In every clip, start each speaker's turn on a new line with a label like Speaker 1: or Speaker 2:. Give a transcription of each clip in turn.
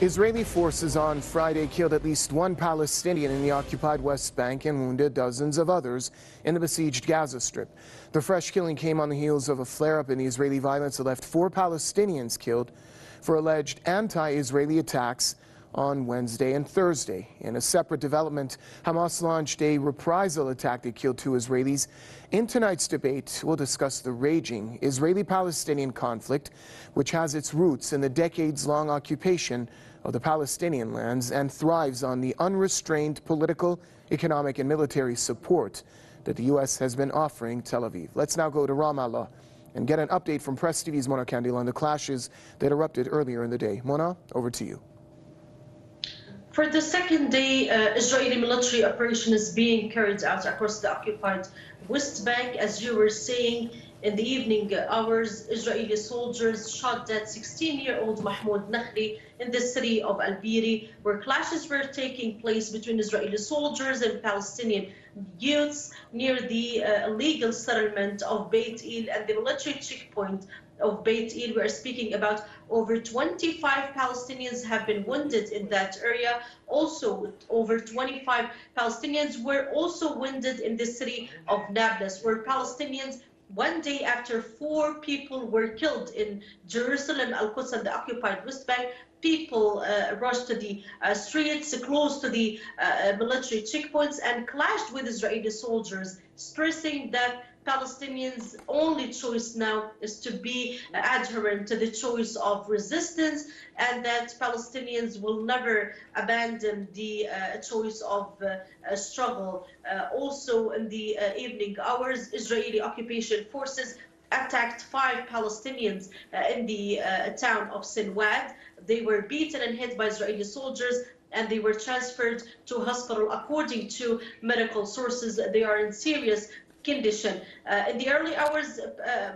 Speaker 1: Israeli forces on Friday killed at least one Palestinian in the occupied West Bank and wounded dozens of others in the besieged Gaza Strip. The fresh killing came on the heels of a flare-up in the Israeli violence that left 4 Palestinians killed for alleged anti-Israeli attacks on Wednesday and Thursday. In a separate development, Hamas launched a reprisal attack that killed 2 Israelis. In tonight's debate, we'll discuss the raging Israeli-Palestinian conflict, which has its roots in the decades-long occupation of the Palestinian lands and thrives on the unrestrained political, economic, and military support that the U.S. has been offering Tel Aviv. Let's now go to Ramallah and get an update from Press TV's Mona Kandil on the clashes that erupted earlier in the day. Mona, over to you.
Speaker 2: For the second day, Israeli military operation is being carried out across the occupied West Bank. As you were saying, in the evening hours, Israeli soldiers shot dead 16-year-old Mahmoud Nakhli in the city of Al-Biri, where clashes were taking place between Israeli soldiers and Palestinian youths near the illegal settlement of Beit El and the military checkpoint of Beit El. We are speaking about over 25 Palestinians have been wounded in that area. Also, over 25 Palestinians were also wounded in the city of Nablus, where Palestinians, one day after 4 people were killed in Jerusalem, Al-Quds, and the occupied West Bank, people rushed to the streets close to the military checkpoints and clashed with Israeli soldiers, stressing that Palestinians' only choice now is to be adherent to the choice of resistance, and that Palestinians will never abandon the choice of struggle. Also, in the evening hours, Israeli occupation forces attacked 5 Palestinians in the town of Sinwad. They were beaten and hit by Israeli soldiers, and they were transferred to a hospital. According to medical sources, they are in serious condition. In the early hours,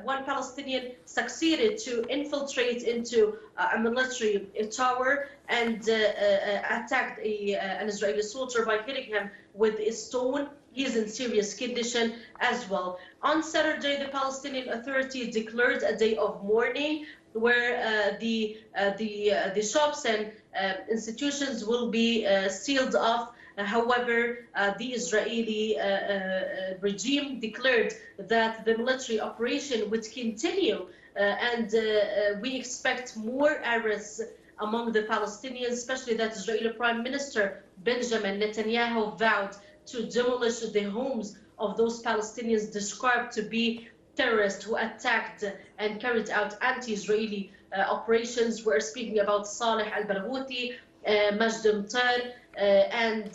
Speaker 2: one Palestinian succeeded to infiltrate into a military tower and attacked an Israeli soldier by hitting him with a stone. He is in serious condition as well. On Saturday, the Palestinian Authority declared a day of mourning, where the shops and institutions will be sealed off. However, the Israeli regime declared that the military operation would continue, and we expect more arrests among the Palestinians, especially that Israeli Prime Minister Benjamin Netanyahu vowed to demolish the homes of those Palestinians described to be terrorists who attacked and carried out anti-Israeli operations. We're speaking about Saleh al-Barghouti, Majd Mtar, and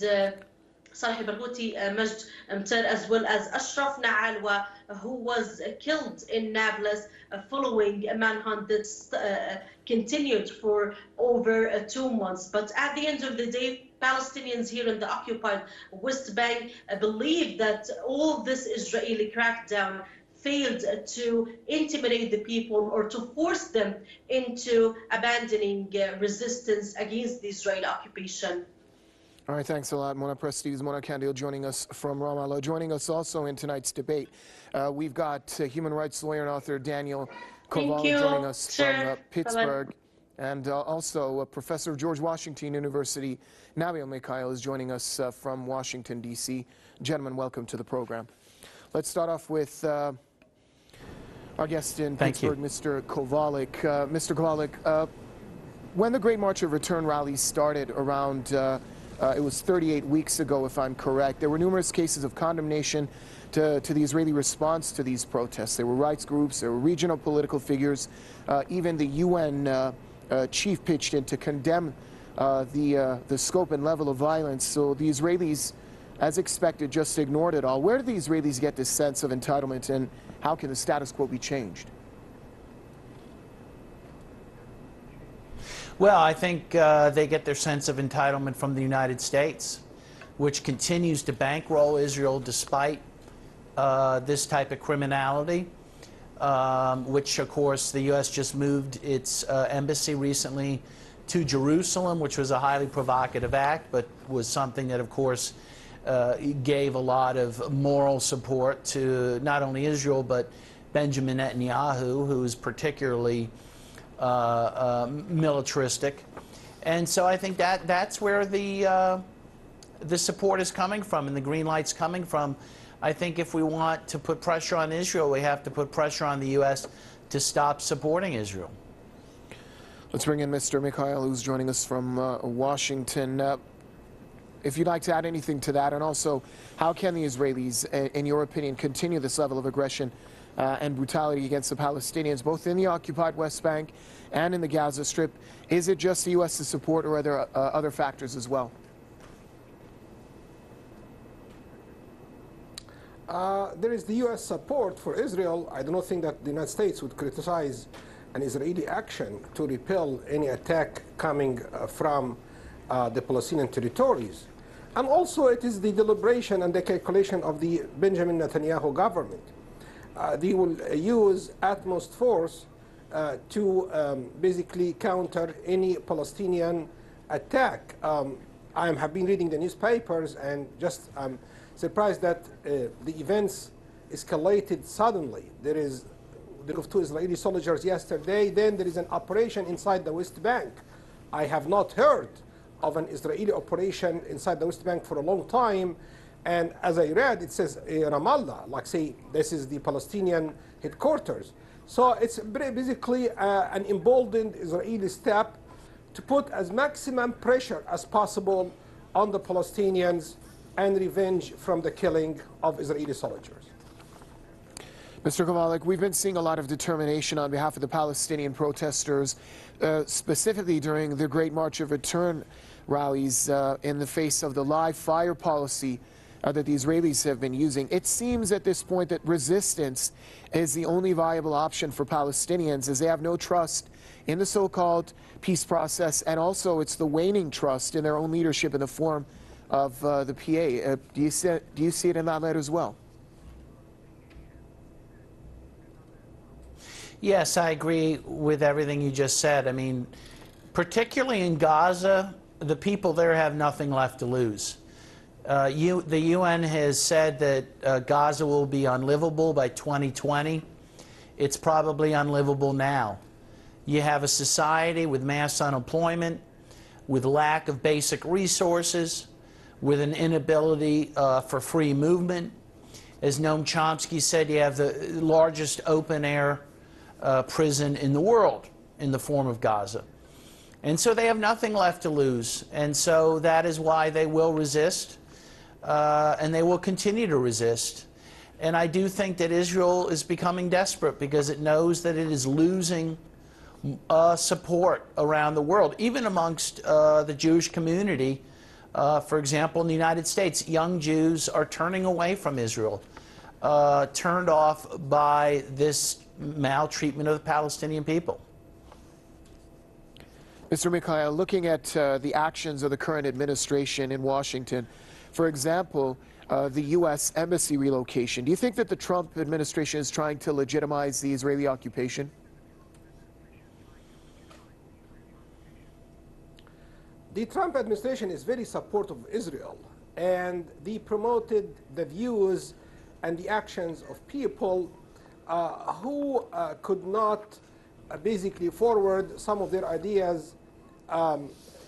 Speaker 2: Saleh al-Barghouti, Majd Mtar, as well as Ashraf Na'alwa, who was killed in Nablus following a manhunt that continued for over 2 months. But at the end of the day, Palestinians here in the occupied West Bank believe that all this Israeli crackdown failed to intimidate the people or to force them into abandoning resistance against the Israeli occupation.
Speaker 1: All right, thanks a lot. Mona. Press TV's Mona Kandil joining us from Ramallah. Joining us also in tonight's debate, we've got human rights lawyer and author Daniel Kowalik joining us from Pittsburgh. And also Professor of George Washington University, Nabil Mikhail, is joining us from Washington, D.C. Gentlemen, welcome to the program. Let's start off with our guest in Pittsburgh, Mr. Kowalik. Mr. Kowalik, when the Great March of Return rally started around, it was 38 weeks ago, if I'm correct, there were numerous cases of condemnation to the Israeli response to these protests. There were rights groups, there were regional political figures, even the UN chief pitched in to condemn the scope and level of violence. So the Israelis, as expected, just ignored it all. Where do the Israelis get this sense of entitlement, and how can the status quo be changed?
Speaker 3: Well, I think they get their sense of entitlement from the United States, which continues to bankroll Israel despite this type of criminality, which, of course, the U.S. just moved its embassy recently to Jerusalem, which was a highly provocative act, but was something that, of course, gave a lot of moral support to not only Israel, but Benjamin Netanyahu, who is particularly militaristic. And so I think that's where the support is coming from and the green light's coming from. I think if we want to put pressure on Israel, we have to put pressure on the U.S. to stop supporting Israel.
Speaker 1: Let's bring in Mr. Mikhail, who's joining us from Washington. If you'd like to add anything to that, and also, how can the Israelis, in your opinion, continue this level of aggression and brutality against the Palestinians, both in the occupied West Bank and in the Gaza Strip? Is it just the U.S.'s support, or are there other factors as well?
Speaker 4: There is the U.S. support for Israel. I do not think that the United States would criticize an Israeli action to repel any attack coming from the Palestinian territories. And also it is the deliberation and the calculation of the Benjamin Netanyahu government. They will use utmost force to basically counter any Palestinian attack. I have been reading the newspapers and just surprised that the events escalated suddenly. There were 2 Israeli soldiers yesterday, then there is an operation inside the West Bank. I have not heard of an Israeli operation inside the West Bank for a long time, and as I read, it says Ramallah, like say this is the Palestinian headquarters. So it's basically an emboldened Israeli step to put as maximum pressure as possible on the Palestinians and revenge from the killing of Israeli soldiers.
Speaker 1: Mr. Kovalik, we've been seeing a lot of determination on behalf of the Palestinian protesters, specifically during the Great March of Return rallies in the face of the live fire policy that the Israelis have been using. It seems at this point that resistance is the only viable option for Palestinians, as they have no trust in the so-called peace process, and also it's the waning trust in their own leadership in the form of the PA. Do you see it in that light as well?
Speaker 3: Yes, I agree with everything you just said. I mean, particularly in Gaza, the people there have nothing left to lose. The UN has said that Gaza will be unlivable by 2020. It's probably unlivable now. You have a society with mass unemployment, with lack of basic resources, with an inability for free movement. As Noam Chomsky said, you have the largest open-air prison in the world in the form of Gaza. And so they have nothing left to lose. And so that is why they will resist, and they will continue to resist. And I do think that Israel is becoming desperate because it knows that it is losing support around the world, even amongst the Jewish community. For example, in the United States, young Jews are turning away from Israel, turned off by this maltreatment of the Palestinian people.
Speaker 1: Mr. Mikhail, looking at the actions of the current administration in Washington, for example, the U.S. embassy relocation, do you think that the Trump administration is trying to legitimize the Israeli occupation?
Speaker 4: The Trump administration is very supportive of Israel, and they promoted the views and the actions of people who could not basically forward some of their ideas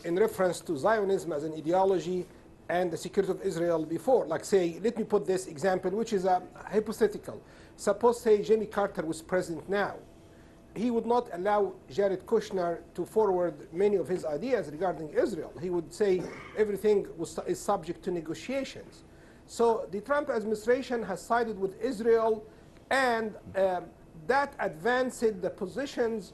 Speaker 4: in reference to Zionism as an ideology and the security of Israel before. Like say, let me put this example, which is hypothetical. Suppose, say, Jimmy Carter was president now. He would not allow Jared Kushner to forward many of his ideas regarding Israel. He would say everything is subject to negotiations. So the Trump administration has sided with Israel, and that advanced the positions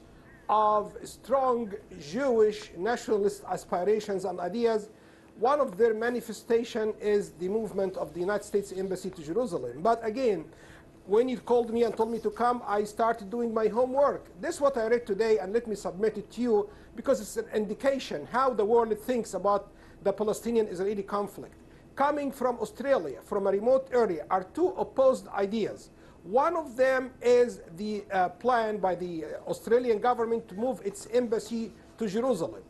Speaker 4: of strong Jewish nationalist aspirations and ideas. One of their manifestation is the movement of the United States Embassy to Jerusalem. But again, when you called me and told me to come, I started doing my homework. This is what I read today, and let me submit it to you, because it's an indication how the world thinks about the Palestinian-Israeli conflict. Coming from Australia, from a remote area, are 2 opposed ideas. One of them is the plan by the Australian government to move its embassy to Jerusalem.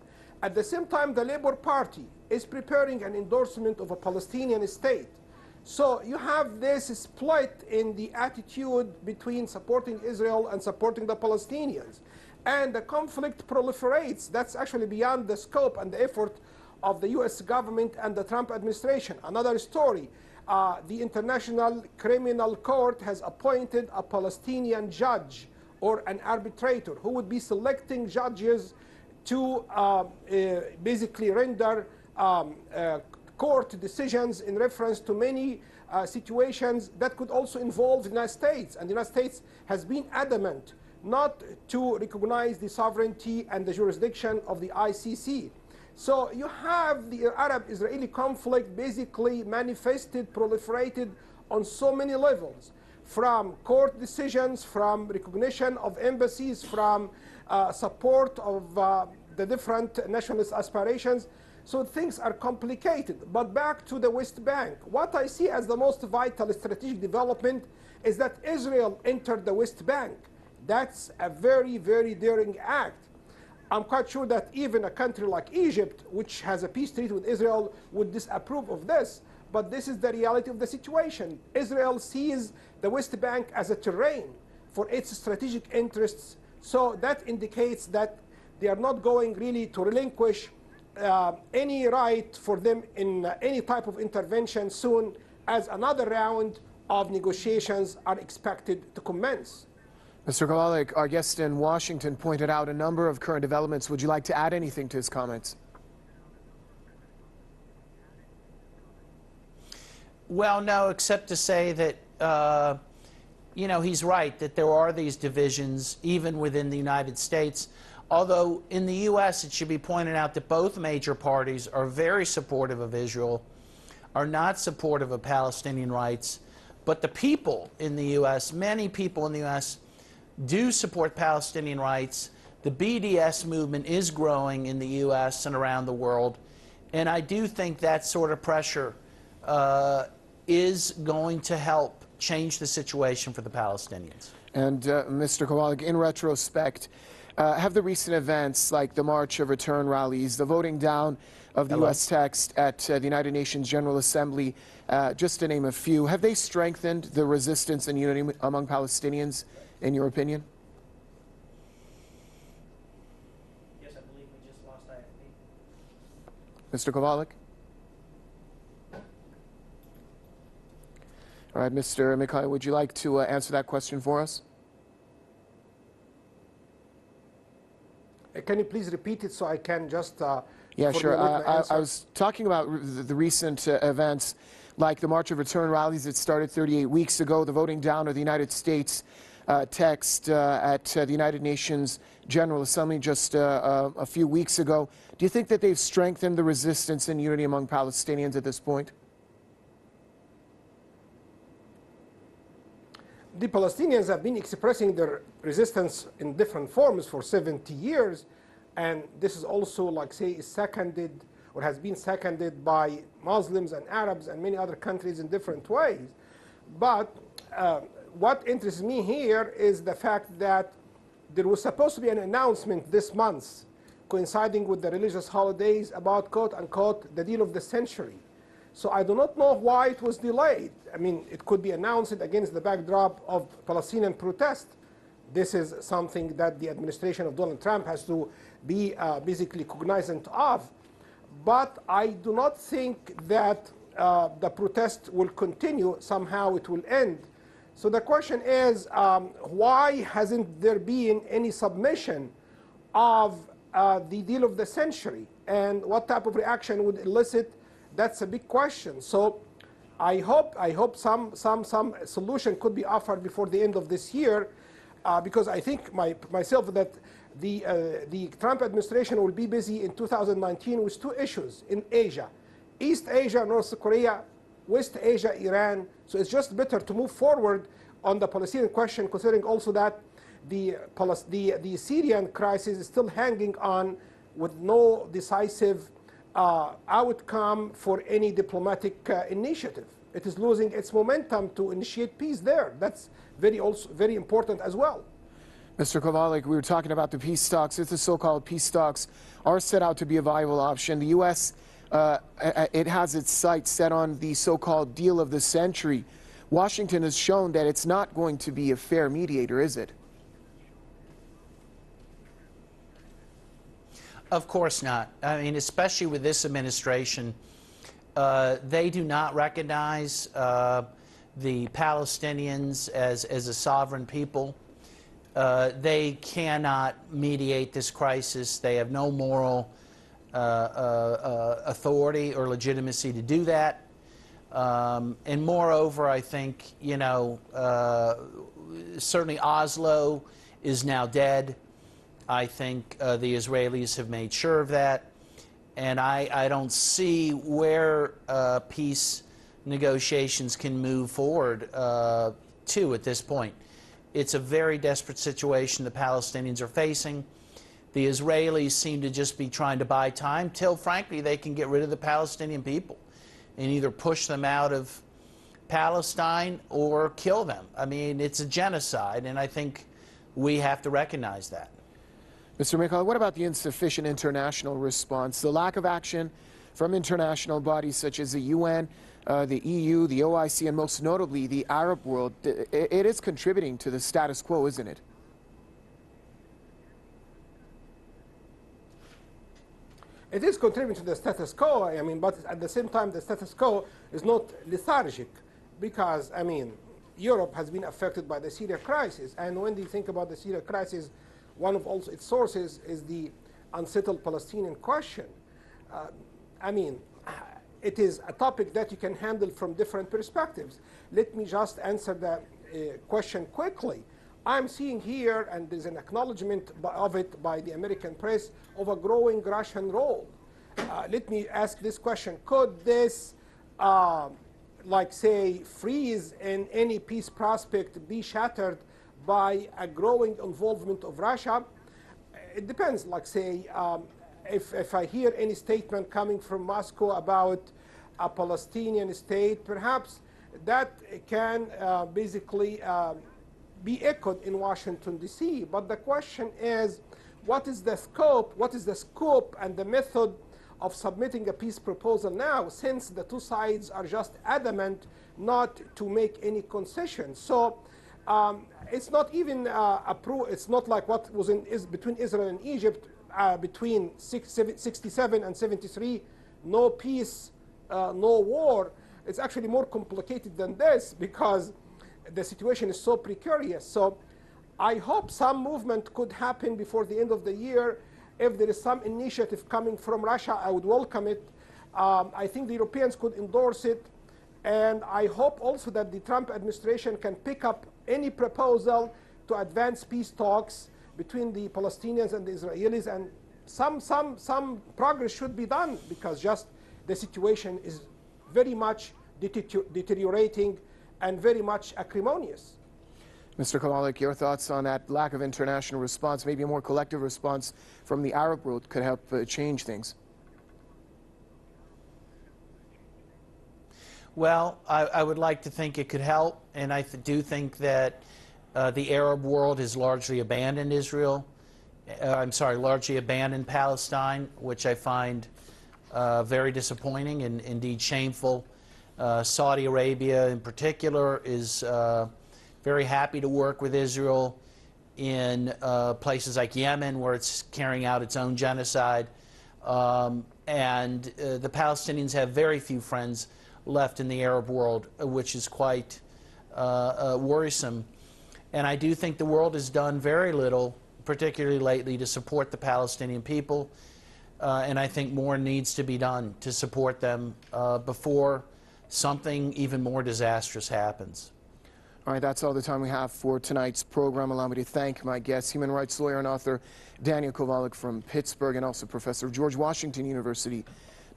Speaker 4: At the same time, the Labour Party is preparing an endorsement of a Palestinian state. So you have this split in the attitude between supporting Israel and supporting the Palestinians. and the conflict proliferates. That's actually beyond the scope and the effort of the US government and the Trump administration. Another story, the International Criminal Court has appointed a Palestinian judge or an arbitrator who would be selecting judges to basically render court decisions in reference to many situations that could also involve the United States. And the United States has been adamant not to recognize the sovereignty and the jurisdiction of the ICC. So you have the Arab-Israeli conflict basically manifested, proliferated on so many levels, from court decisions, from recognition of embassies, from support of the different nationalist aspirations. So things are complicated. But back to the West Bank, what I see as the most vital strategic development is that Israel entered the West Bank. That's a very, very daring act. I'm quite sure that even a country like Egypt, which has a peace treaty with Israel, would disapprove of this. But this is the reality of the situation. Israel sees the West Bank as a terrain for its strategic interests. So that indicates that they are not going really to relinquish any right for them in any type of intervention soon, as another round of negotiations are expected to commence.
Speaker 1: Mr. Kowalik, our guest in Washington pointed out a number of current developments. Would you like to add anything to his comments?
Speaker 3: Well, no, except to say that, you know, he's right, that there are these divisions even within the United States. Although in the U.S., it should be pointed out that both major parties are very supportive of Israel, are not supportive of Palestinian rights. But the people in the U.S., many people in the U.S., do support Palestinian rights. The BDS movement is growing in the U.S. and around the world. And I do think that sort of pressure is going to help change the situation for the Palestinians.
Speaker 1: And Mr. Kowalik, in retrospect, have the recent events like the March of Return rallies, the voting down of the U.S. text at the United Nations General Assembly, just to name a few, have they strengthened the resistance and unity among Palestinians, in your opinion?
Speaker 3: Yes, I believe we just lost IFP.
Speaker 1: Mr. Kowalik? All right, Mr. Mikhail, would you like to answer that question for us?
Speaker 4: Can you please repeat it so I can just...
Speaker 1: Yeah, sure. I was talking about the recent events, like the March of Return rallies that started 38 weeks ago, the voting down of the United States text at the United Nations General Assembly just a few weeks ago. Do you think that they've strengthened the resistance and unity among Palestinians at this point?
Speaker 4: The Palestinians have been expressing their resistance in different forms for 70 years, and this is also, like say, is seconded or has been seconded by Muslims and Arabs and many other countries in different ways. But what interests me here is the fact that there was supposed to be an announcement this month coinciding with the religious holidays about, quote unquote, the deal of the century. So I do not know why it was delayed. I mean, it could be announced against the backdrop of Palestinian protest. This is something that the administration of Donald Trump has to be basically cognizant of. But I do not think that the protest will continue. Somehow it will end. So the question is, why hasn't there been any submission of the deal of the century? And what type of reaction would elicit? That's a big question. So I hope some solution could be offered before the end of this year, because I think myself that the Trump administration will be busy in 2019 with two issues in Asia: East Asia, North Korea; West Asia, Iran. So it's just better to move forward on the Palestinian question, considering also that the Syrian crisis is still hanging on with no decisive outcome for any diplomatic initiative. It is losing its momentum to initiate peace there. That's very important as well.
Speaker 1: Mr. Kowalik, we were talking about the peace talks. If the so-called peace talks are set out to be a viable option, the U.S. It has its sights set on the so-called deal of the century. Washington has shown that it's not going to be a fair mediator, is it?
Speaker 3: Of course not. I mean, especially with this administration, they do not recognize the Palestinians as a sovereign people. They cannot mediate this crisis. They have no moral authority or legitimacy to do that. And moreover, I think, you know, certainly Oslo is now dead. I think the Israelis have made sure of that. And I don't see where peace negotiations can move forward to at this point. It's a very desperate situation the Palestinians are facing. The Israelis seem to just be trying to buy time till, frankly, they can get rid of the Palestinian people and either push them out of Palestine or kill them. I mean, it's a genocide, and I think we have to recognize that.
Speaker 1: Mr. Mikhail, what about the insufficient international response, the lack of action from international bodies such as the UN, the EU, the OIC, and most notably the Arab world? It is contributing to the status quo, isn't it?
Speaker 4: It is contributing to the status quo, I mean, but at the same time, the status quo is not lethargic because, I mean, Europe has been affected by the Syria crisis. And when you think about the Syria crisis, one of also its sources is the unsettled Palestinian question. I mean, it is a topic that you can handle from different perspectives. Let me just answer that question quickly. I'm seeing here, and there's an acknowledgement of it by the American press, of a growing Russian role. Let me ask this question. Could this, like say, freeze in any peace prospect be shattered by a growing involvement of Russia? It depends. Like say, if I hear any statement coming from Moscow about a Palestinian state, perhaps that can basically be echoed in Washington, D.C. But the question is, what is the scope and the method of submitting a peace proposal now, since the two sides are just adamant not to make any concessions? So it's not even it's not like what was between Israel and Egypt between 67 and 73, no peace, no war. It's actually more complicated than this because the situation is so precarious. So I hope some movement could happen before the end of the year. If there is some initiative coming from Russia, I would welcome it. I think the Europeans could endorse it. And I hope also that the Trump administration can pick up any proposal to advance peace talks between the Palestinians and the Israelis. And some progress should be done because just the situation is very much deteriorating and very much acrimonious.
Speaker 1: Mr. Kowalik, your thoughts on that lack of international response, maybe a more collective response from the Arab world could help change things?
Speaker 3: Well, I would like to think it could help, and I do think that the Arab world has largely abandoned Israel. Largely abandoned Palestine, which I find very disappointing and indeed shameful. Saudi Arabia in particular is very happy to work with Israel in places like Yemen, where it's carrying out its own genocide. And the Palestinians have very few friends left in the Arab world, which is quite worrisome. And I do think the world has done very little, particularly lately, to support the Palestinian people. And I think more needs to be done to support them before something even more disastrous happens.
Speaker 1: All right, that's all the time we have for tonight's program. Allow me to thank my guests, human rights lawyer and author Daniel Kowalik from Pittsburgh, and also professor of George Washington University,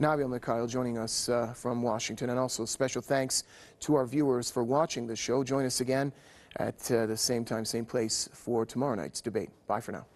Speaker 1: Nabil Mikhail, joining us from Washington. And also special thanks to our viewers for watching the show. Join us again at the same time, same place for tomorrow night's debate. Bye for now.